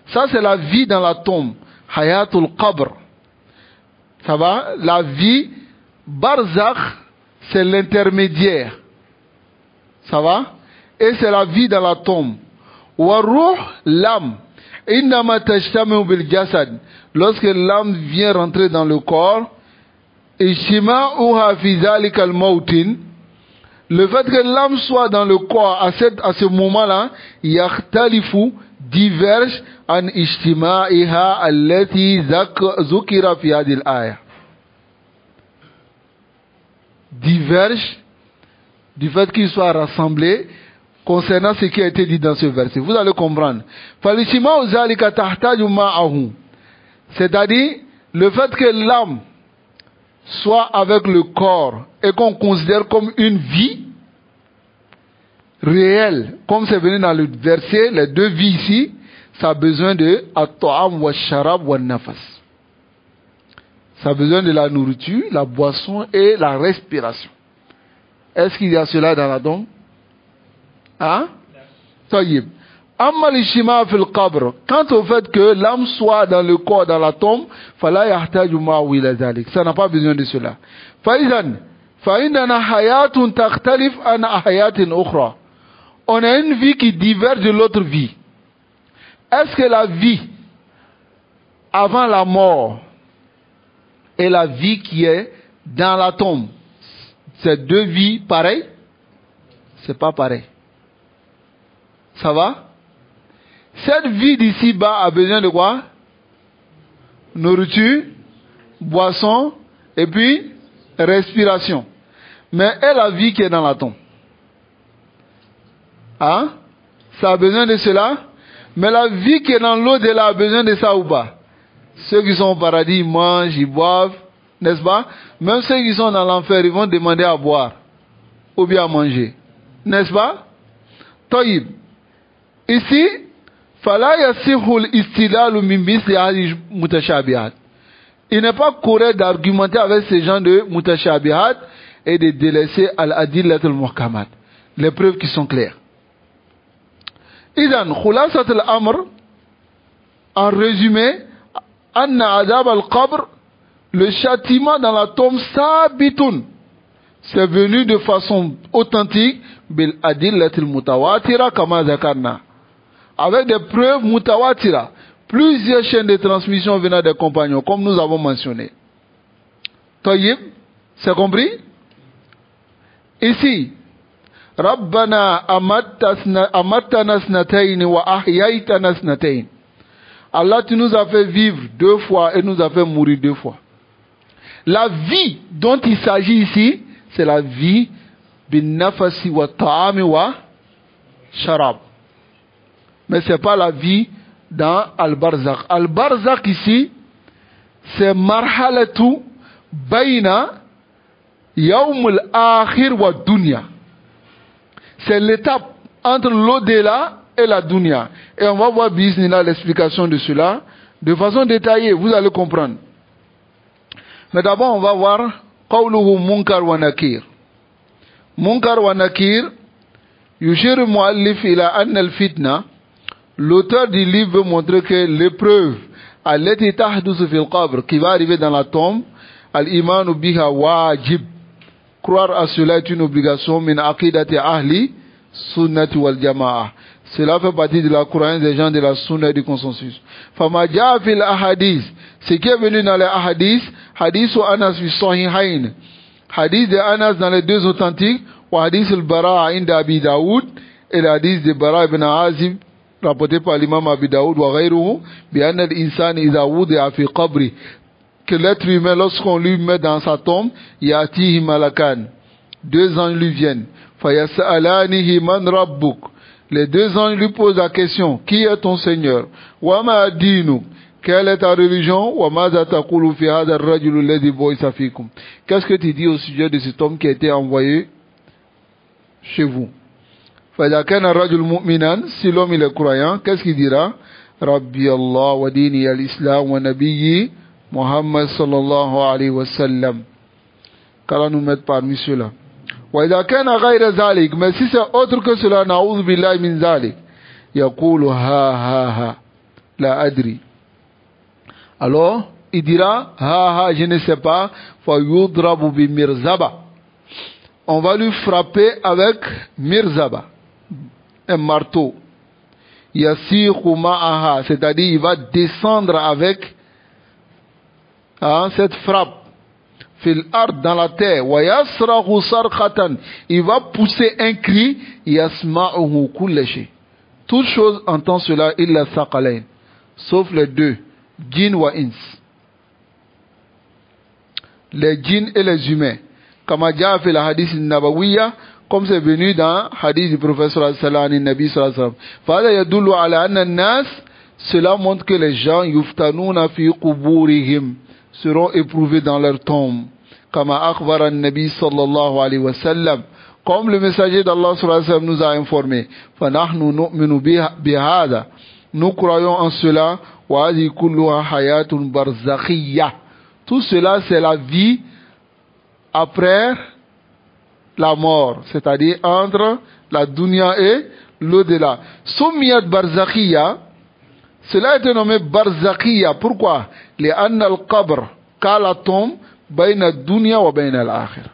Ça, c'est la vie dans la tombe. Hayatul Qabr. Ça va? La vie Barzakh, c'est l'intermédiaire. Ça va? Et c'est la vie dans la tombe. Wa ruh, l'âme. Innama tajtamu bil jasad. Lorsque l'âme vient rentrer dans le corps, Ishima'uha fi zalika al-mawtin. Le fait que l'âme soit dans le corps à ce moment-là, yahtalifu, diverge an ijtima'iha allati zukira fi hadhihi al-aya. Diverge du fait qu'il soit rassemblé concernant ce qui a été dit dans ce verset. Vous allez comprendre. Fal-ijtima'u zalika tahtaju ma'ahu. C'est-à-dire, le fait que l'âme soit avec le corps et qu'on considère comme une vie réelle, comme c'est venu dans le verset, les deux vies ici, ça a besoin de at-ta'am wa sharab wa nafas. Ça a besoin de la nourriture, la boisson et la respiration. Est-ce qu'il y a cela dans la tombe? Hein? Taïb. Amma l'ishtima fil qabr. Quant au fait que l'âme soit dans le corps, dans la tombe, fala yahtaju ma'ahu ila zalik. Ça n'a pas besoin de cela. Faïdan, fa'indana hayatun takhtalif an hayatin ukhra. On a une vie qui diverge de l'autre vie. Est-ce que la vie avant la mort et la vie qui est dans la tombe, c'est deux vies pareilles? C'est pas pareil. Ça va? Cette vie d'ici-bas a besoin de quoi? Nourriture, boisson, et puis respiration. Mais et la vie qui est dans la tombe? Hein? Ça a besoin de cela? Mais la vie qui est dans l'au-delà a besoin de ça ou pas? Ceux qui sont au paradis, ils mangent, ils boivent, n'est-ce pas? Même ceux qui sont dans l'enfer, ils vont demander à boire ou bien à manger. N'est-ce pas? Taïb. Ici, fala yasihul istilalu min misli hadhihi mutashabihat. Il n'est pas correct d'argumenter avec ces gens de mutashabihat et de délaisser al-adillat al-muhkamat, les preuves qui sont claires. Idan khulasat al-amr, en résumé, anna adab al-qabr, le châtiment dans la tombe sabitun, c'est venu de façon authentique bil adillat al-mutawatira kama zakarna, avec des preuves mutawatira, plusieurs chaînes de transmission venant des compagnons, comme nous avons mentionné. Tayyib, c'est compris? Ici, Rabbana amattana snatayn wa ahyaytana snatayn. Allah, tu nous as fait vivre deux fois et nous as fait mourir deux fois. La vie dont il s'agit ici, c'est la vie bin nafasi wa ta'ami wa sharab. Mais ce n'est pas la vie dans Al-Barzakh. Al-Barzakh ici, c'est marhalatu bayna yawm al-akhir wa dunya. C'est l'étape entre l'au-delà et la dunya. Et on va voir bismillah l'explication de cela de façon détaillée, vous allez comprendre. Mais d'abord on va voir qawluhu munkar wa nakir. Munkar wa nakir, yushir al-muallif ila anna al-fitna. L'auteur du livre veut montrer que l'épreuve allati tahdusu fil qabr, qui va arriver dans la tombe, al-imanu biha wajib. Croire à cela est une obligation min aqidati ahli sunnati wal jama'a. Cela fait partie de la croyance des gens de la sunna et du consensus. Fama jaa fil ahadith, ce qui est venu dans les ahadith, hadith wa Anas fi sahihayn, hadith de Anas dans les deux authentiques, wa hadith al-Bara inda Abi Daoud, et le hadith de Bara ibn Azib rapporté par l'imam Abi Daoud wa ghayruhu, bi anna al-insan idha wudi'a fi qabri, que l'être humain, lorsqu'on lui met dans sa tombe, yatihi malakan, deux anges lui viennent, fayas'alanihi man rabbuk, les deux anges lui posent la question, qui est ton Seigneur? Wa ma dinuk, quelle est ta religion? Wa maza taqulu fi hadha ar-rajul alladhi bu'itha fikum, qu'est-ce que tu dis au sujet de cet homme qui a été envoyé chez vous? Fa'idha kana ar-rajul mu'minan, si l'homme il est croyant, qu'est-ce qu'il dira? Rabbi Allah wa dini al-islam wa nabiyyi Muhammad sallallahu alayhi wa sallam. Qu'Allah nous mette parmi ceux-là. Wa idha kana ghayra zalik, mais si c'est autre que cela, na'udhu billahi min zalik, yaqulu ha la adri. Alors il dira ha je ne sais pas, fa yudrabu bi mirzaba, on va lui frapper avec mirzaba, un marteau. Yasiqu ma'aha, c'est-à-dire il va descendre avec cette frappe. fil ard, dans la terre, wa yasrahu sarkhatan, il va pousser un cri, yasma'uhu kulla shay. Toute chose entend cela illa thaqalain, sauf les deux, djinn wa ins. Les djinns et les humains. Kama jaa fi la hadith nabawiyya, comme c'est venu dans hadith du prophète sallallahu alayhi wa sallam. Fala yadullu ala anna an-nas, cela montre que les gens yuftanuna fi quburihim, seront éprouvés dans leur tombe. Kama akhbara an-nabi sallallahu alayhi wa sallam, comme le messager d'Allah sallallahu alayhi wa sallam nous a informé. Fa nahnu nu'minu bihada, nous croyons en cela. Wa hadhihi kulluha hayatun barzakhiyya, tout cela c'est la vie après la mort, c'est-à-dire entre la dunya et l'au-delà. Soumiyat barzakhiya, cela a été nommé barzakhiya. Pourquoi? Li'anna al-qabr, car la tombe, bayna dunya wa bayna al-akhir,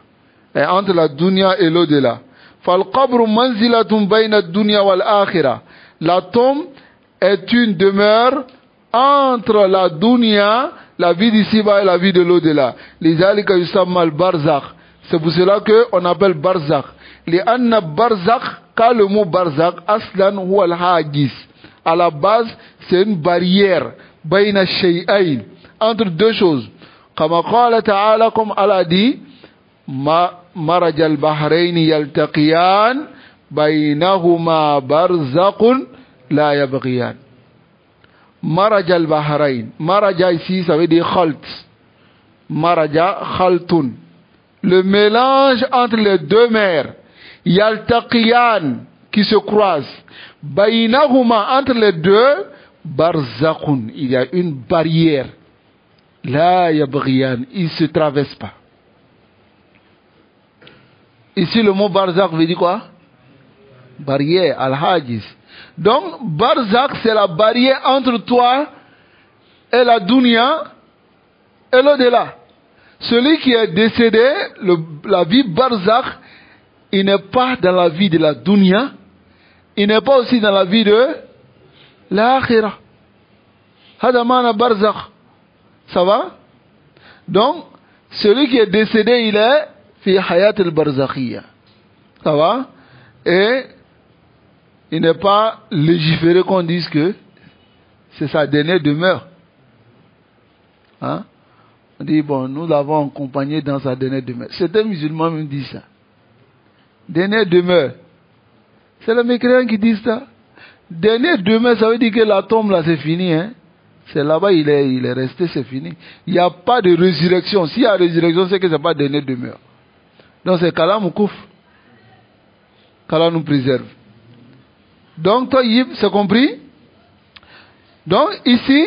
et entre la dunya et l'au-delà. Fal-qabru manzilatun bayna dunya wal-akhira, la tombe est une demeure entre la dunya, la vie d'ici-bas et la vie de l'au-delà. Lidhalika yusamma al-barzakh, c'est pour cela qu'on appelle barzakh. Li'anna barzakh, car le mot barzakh, aslan huwa al-hajis, à la base c'est une barrière, bayna shay'ain, entre deux choses. Kama qala ta'ala, comme Allah dit, maraj al-bahrayn yaltaqiyan, baynahuma barzakhun la yabghiyan. Maraj al-bahrayn, maraja ici ça veut dire khalt, maraja khaltun, le mélange entre les deux mers, yaltaqiyan, qui se croisent, baynahuma, entre les deux, barzakhun, il y a une barrière, la yabghiyan, ils se traversent pas. Ici le mot barzakh veut dire quoi? Barrière, al-hajis. Donc barzakh c'est la barrière entre toi et la dunya et l'au-delà. Celui qui est décédé, la vie barzakh, il n'est pas dans la vie de la dunya, il n'est pas aussi dans la vie de l'akhirah. Hada mana barzakh. Ça va? Donc celui qui est décédé, il est fi hayat al-barzakhiyya. Ça va? Et il n'est pas légiféré qu'on dise que c'est sa dernière demeure. Hein? On dit, bon, nous l'avons accompagné dans sa dernière demeure. Certains musulmans me disent ça. Dernière demeure. C'est les mécréants qui disent ça. Dernière demeure, ça veut dire que la tombe là, c'est fini. Hein? C'est là-bas, il est resté, c'est fini. Il n'y a pas de résurrection. S'il y a résurrection, c'est que ce n'est pas dernière demeure. Donc c'est qu'Allah nous couvre. Qu'Allah nous préserve. Donc, Tayyib, c'est compris? Donc, ici,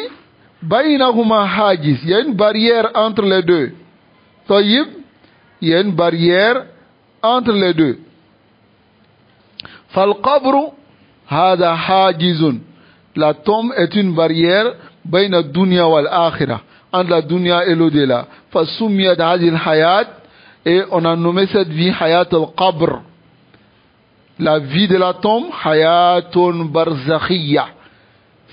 Baynahuma hajis, il y a une barrière entre les deux. Tayyib, il y a une barrière entre les deux. Fal-qabru, hada hajizun. La tombe est une barrière, bayna dunya wal akhirah, entre la dunya et l'au-delà. Fasumiyat hadil hayat, et on a nommé cette vie hayat al-qabr. La vie de la tombe, hayatun barzakhiyya.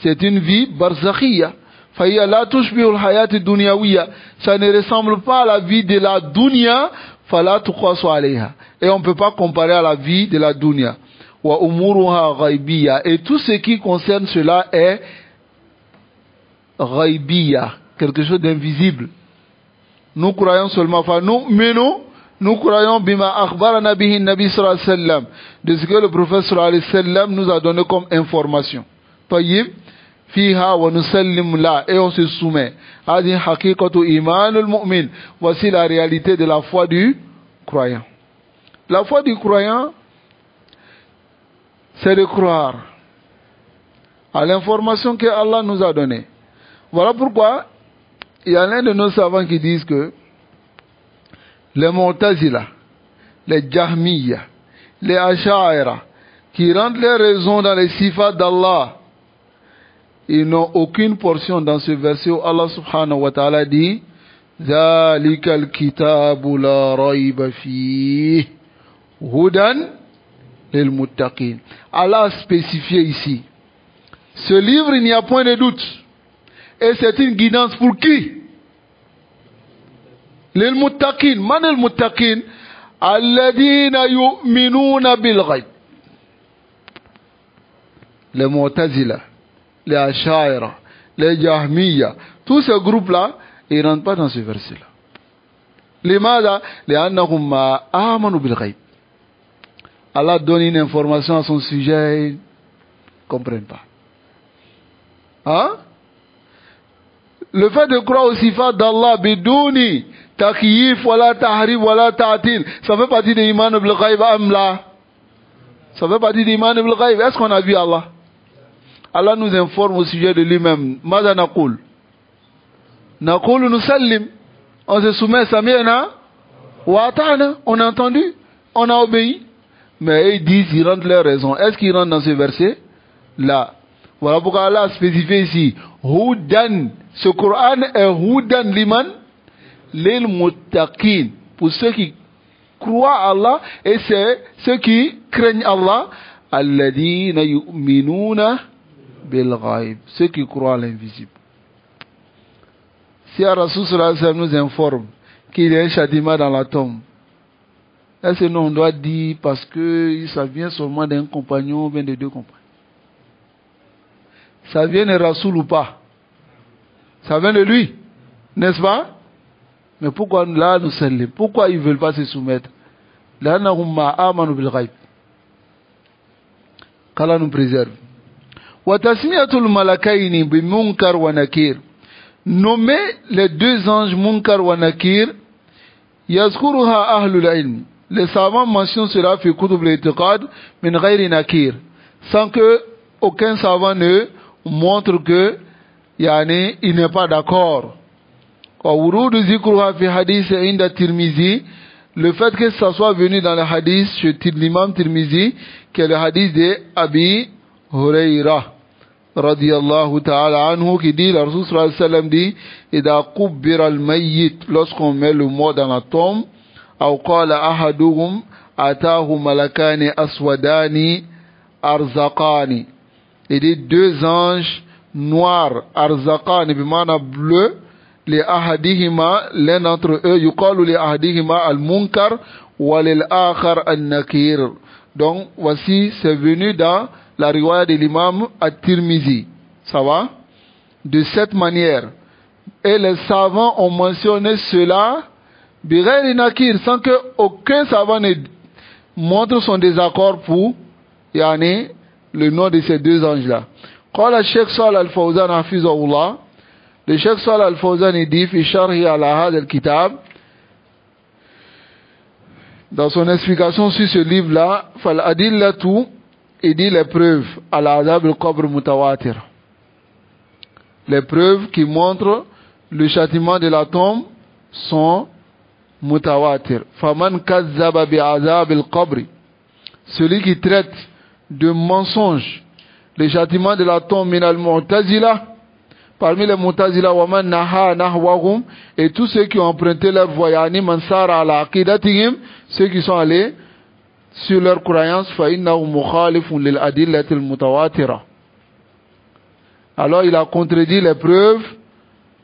C'est une vie barzakhiyya. Fahiya la tushbihul hayat dunyawiyya. Ça ne ressemble pas à la vie de la dunya, fala tuqasu alayha. Et on ne peut pas comparer à la vie de la dunya. Wa umuruha ghaibiyya. Et tout ce qui concerne cela est ghaibiyya, quelque chose d'invisible. Nous croyons seulement, nous croyons bima akhbarana bihi nabi sallallahu alayhi wa sallam, de ce que le prophète sallallahu alayhi wa sallam nous a donné comme information. Tayyib, fiha wa nusallim la, et on se soumet. Hadi haqiqatu imanul mu'min, voici la réalité de la foi du croyant. La foi du croyant, c'est de croire à l'information que Allah nous a donnée. Voilà pourquoi il y a l'un de nos savants qui disent que les Mu'tazila, les Jahmiya, les Asha'ira, qui rentrent les raisons dans les sifat d'Allah, ils n'ont aucune portion dans ce verset où Allah subhanahu wa ta'ala dit ذَلِكَ الْكِتَابُ لَا رَيْبَ فِيهِ هُدًى لِلْمُتَّقِينَ. Allah a spécifié ici, ce livre, il n'y a point de doute, et c'est une guidance pour qui? للمتقين. من المتقين؟ الذين يؤمنون بالغيب. Les Mu'tazila, les Ash'aira, les Jahmiya, tous ces groupes-là, ils ne rentrent pas dans ce verset-là. لماذا؟ لأنهم ما آمنوا بالغيب. Allah donne une information à son sujet, ils ne comprennent pas. Hein? Le fait de croire au sifat d'Allah, bidouni, takyif, wala tahrif, wala ta'til, ça fait partie de l'iman bil ghaib amla. Ça fait partie de l'iman bil ghaib. Est-ce qu'on a vu Allah? Allah nous informe au sujet de lui-même. Mada naqul? Naqul nusallim. On se soumet, sami'na wa ata'na. On a entendu, on a obéi. Mais ils disent, ils rendent leur raison. Est-ce qu'ils rentrent dans ce verset? Là. Voilà pourquoi Allah a spécifié ici. Hudan. Ce Coran est Hudan liman lil muttaqin. Pour ceux qui croient à Allah et c'est ceux qui craignent Allah. Alladhina yu'minuna bil ghaib. Ceux qui croient à l'invisible. Si Rasul sallallahu alayhi wa sallam nous informe qu'il y a un châtiment dans la tombe, est-ce que nous on doit dire parce que ça vient seulement d'un compagnon ou bien de deux compagnons? Ça vient de Rasoul ou pas? Ça vient de lui, n'est-ce pas? Mais pourquoi là nous sommes? Pourquoi ils ne veulent pas se soumettre? Qu'Allah nous préserve. Nommer les deux anges Munkar wa Nakir, yazkuruha ahlul ilm. Les savants mentionnent cela fi kutub al-i'tiqad min ghayri nakir, sans que aucun savant ne montre que il n'est pas d'accord. Le fait que ça soit venu dans le hadith chez l'imam Tirmizi, qui est le hadith de Abi Huraira radiyallahu ta'ala anhu, qui dit, le Rasul sallallahu alayhi wa sallam dit, idha qubbira al-mayyit, lorsqu'on met le mort dans la tombe, aw qala ahaduhum atahu malakani aswadani arzaqani, il dit deux anges noirs, arzaqani, bimana bleu, les ahadihima, l'un d'entre eux, yuqalu li ahadihima al-munkar wa lil akhar an-nakir. Donc voici, c'est venu dans la riwaya de l'imam at-Tirmizi. Ça va? De cette manière. Et les savants ont mentionné cela bighayri nakir, sans que aucun savant ne montre son désaccord pour le nom de ces deux anges-là. Qala Cheikh Salih Al-Fawzan hafizahullah, le Cheikh Salih Al-Fawzan dit fi sharhi ala hadha al-kitab, dans son explication sur ce livre-là, fal adillatu, il dit les preuves à l'azab al-qabr mutawatir. Les preuves qui montrent le châtiment de la tombe sont mutawatir. Faman kazzaba bi azab al-qabr, celui qui traite de mensonge le châtiment de la tombe min al-mu'tazila, parmi les mu'tazila, wa man naha nahwahum, et tous ceux qui ont emprunté leur voie, yani man sara ala aqidatihim, ceux qui sont allés sur leur croyance, fa innahu mukhalifun lil adillati al-mutawatira. Alors il a contredit les preuves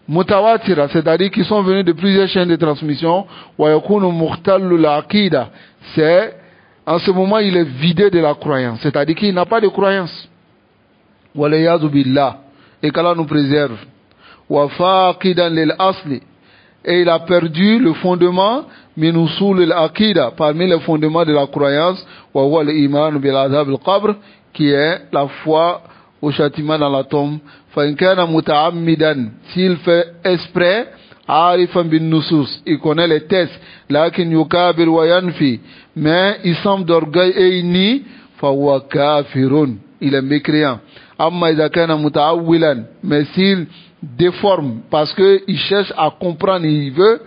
mutawatira, c'est-à-dire qui sont venus de plusieurs chaînes de transmission, wa yakunu mukhtallu al-aqida, c'est en ce moment il est vidé de la croyance, c'est-à-dire qu'il n'a pas de croyance. Walayadu billah, et qu'Allah nous préserve. Wa faqidan lil asli, et il a perdu le fondement min usul al aqida, parmi les fondements de la croyance, wa huwa al iman bil azab al qabr, qui est la foi au châtiment dans la tombe. Fa in kana mutaammidan, s'il fait exprès, arifan bin nusus, il connaît les textes, lakin yukabir wa yanfi, mais il semble d'orgueil et il nie, fa huwa kafirun, il est mécréant. Amma idha kana muta'awwilan, mais s'il déforme parce que il cherche à comprendre, il veut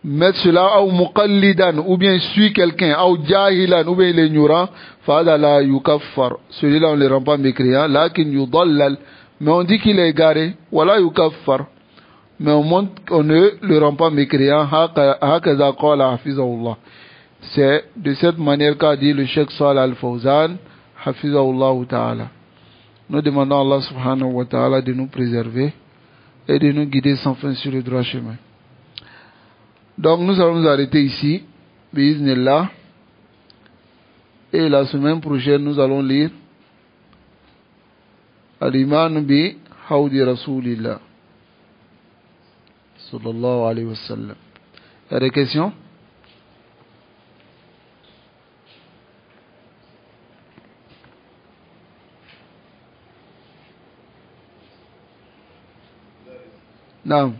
mettre cela, ou muqallidan, ou bien suit quelqu'un, ou jahilan, ou bien il est ignorant, fa'ala la yukaffar, celui-là on ne le rend pas mécréant, lakin yudallal, mais on dit qu'il est égaré, wala yukaffar, mais on ne le rend pas mécréant, hakaza qala hafizahullah. C'est de cette manière qu'a dit le Cheikh Salih Al-Fawzan hafizahullah ta'ala. Nous demandons à Allah subhanahu wa ta'ala de nous préserver et de nous guider sans fin sur le droit chemin. Donc nous allons nous arrêter ici, biiznillah. Et la semaine prochaine, nous allons lire Al-Iman bi Hawdi Rasulillah sallallahu alayhi wa sallam. Il y a des questions? Non.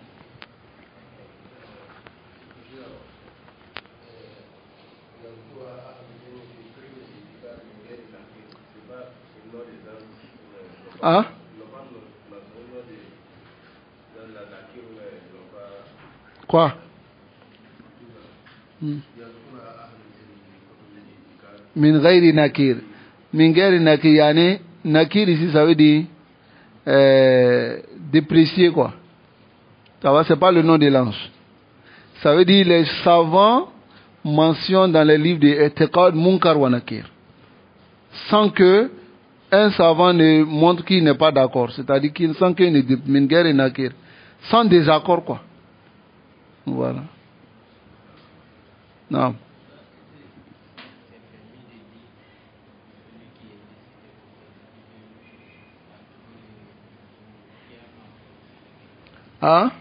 Hein? Quoi? Min ghairi nakir. Min ghairi nakir, yani, nakir ici ça veut dire déprécier quoi. Ça va, c'est pas le nom de l'ange. Ça veut dire les savants mentionnent dans les livres de I'tiqad Munkar wa Nakir. Sans que un savant ne montre qu'il n'est pas d'accord. C'est-à-dire qu'il sans qu'il ne min ghairi nakir. Sans désaccord quoi. Voilà. Non. Hein?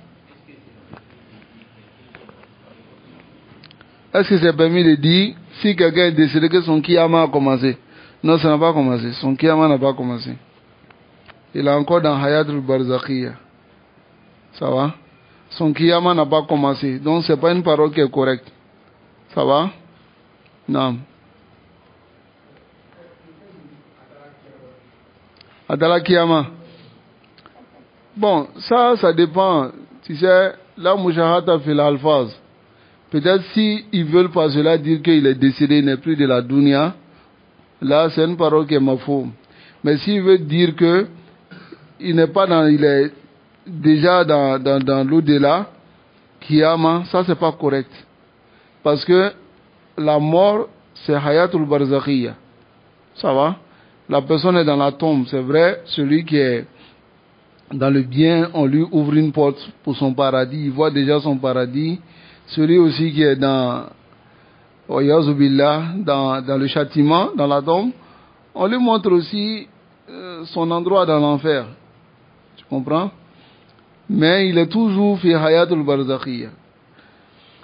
Est-ce que c'est permis de dire si quelqu'un est décédé que son kiyama a commencé? Non, ça n'a pas commencé. Son kiyama n'a pas commencé. Il est encore dans Hayatul Barzakhiya. Ça va? Son kiyama n'a pas commencé. Donc, ce n'est pas une parole qui est correcte. Ça va? Non. Adala kiyama. Bon, ça dépend. Tu sais, là, Mujahata fait l'alphase. Peut-être s'ils veulent par cela dire qu'il est décédé, il n'est plus de la dunya, là c'est une parole qui est mafou. Mais s'il veut dire que il n'est pas dans, il est déjà dans l'au-delà, Kiyama, ça c'est pas correct. Parce que la mort, c'est Hayatul Barzakhiya. Ça va? La personne est dans la tombe, c'est vrai, celui qui est dans le bien, on lui ouvre une porte pour son paradis, il voit déjà son paradis. Celui aussi qui est dans le châtiment, dans la tombe, on lui montre aussi son endroit dans l'enfer. Tu comprends? Mais il est toujours fi hayatul barzakhiya.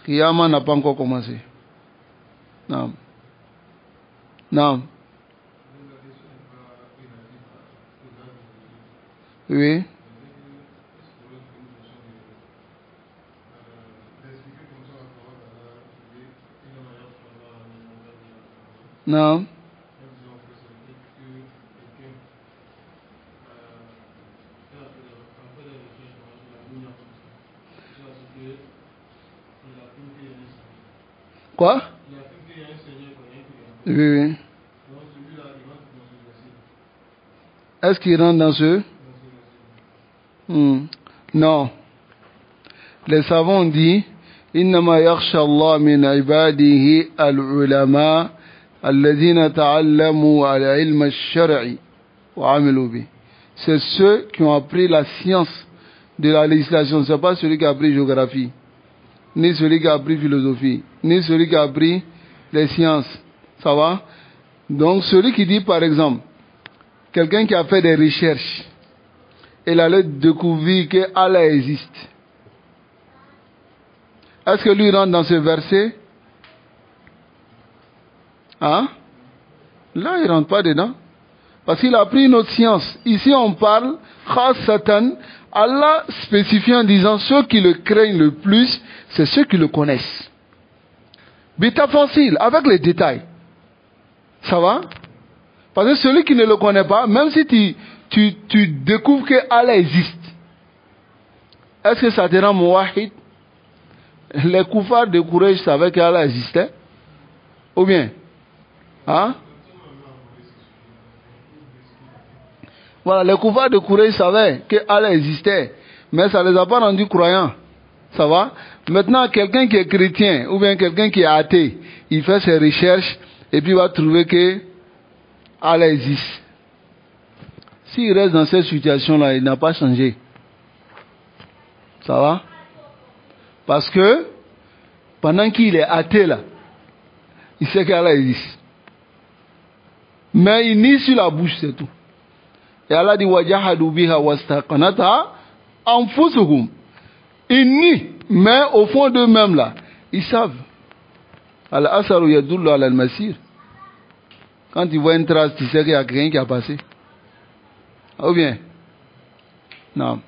Qiyama n'a pas encore commencé. Non. Non. Oui. Non. Quoi? Oui, oui. Est-ce qu'il rentre dans ce? Non. Les savants ont dit إنما يخشى الله من عباده العلماء الذين تعلموا العلم الشرعي وعملوا به. C'est ceux qui ont appris la science de la législation. Ce n'est pas celui qui a appris géographie, ni celui qui a appris philosophie, ni celui qui a appris les sciences. Ça va? Donc celui qui dit par exemple, quelqu'un qui a fait des recherches, il allait découvrir que Allah existe. Est-ce que lui rentre dans ce verset? Hein? Là, il ne rentre pas dedans. Parce qu'il a pris une autre science. Ici, on parle, Satan, Allah spécifie en disant, ceux qui le craignent le plus, c'est ceux qui le connaissent. Bita facile, avec les détails. Ça va? Parce que celui qui ne le connaît pas, même si tu découvres que Allah existe, est-ce que ça te rend mouahid? Les koufars de Quraysh savaient qu'Allah existait? Ou bien? Hein? Voilà, les koufars de Quraysh savaient qu'Allah existait, mais ça ne les a pas rendus croyants. Ça va? Maintenant, quelqu'un qui est chrétien, ou bien quelqu'un qui est athée, il fait ses recherches, et puis il va trouver que Allah existe. S'il reste dans cette situation-là, il n'a pas changé. Ça va? Parce que Pendant qu'il est athée là, il sait qu'Allah existe. Mais il nie sur la bouche, c'est tout. Et Allah dit wajahadu biha wastaqanata anfusuhum. Ils nient, mais au fond d'eux-mêmes là, ils savent. Al-asaru yadullu ala al-masir. Quand tu vois une trace, tu sais qu'il y a quelqu'un qui a passé. Ou bien, non.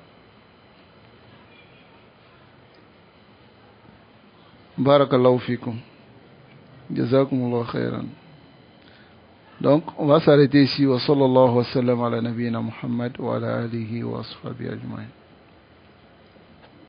Barakallahu fikum. Jazakumullah khairan. Donc, on va s'arrêter ici. Wa sallallahu wa sallam ala nabiyyina Muhammad wa ala alihi wa ashabihi ajma'in.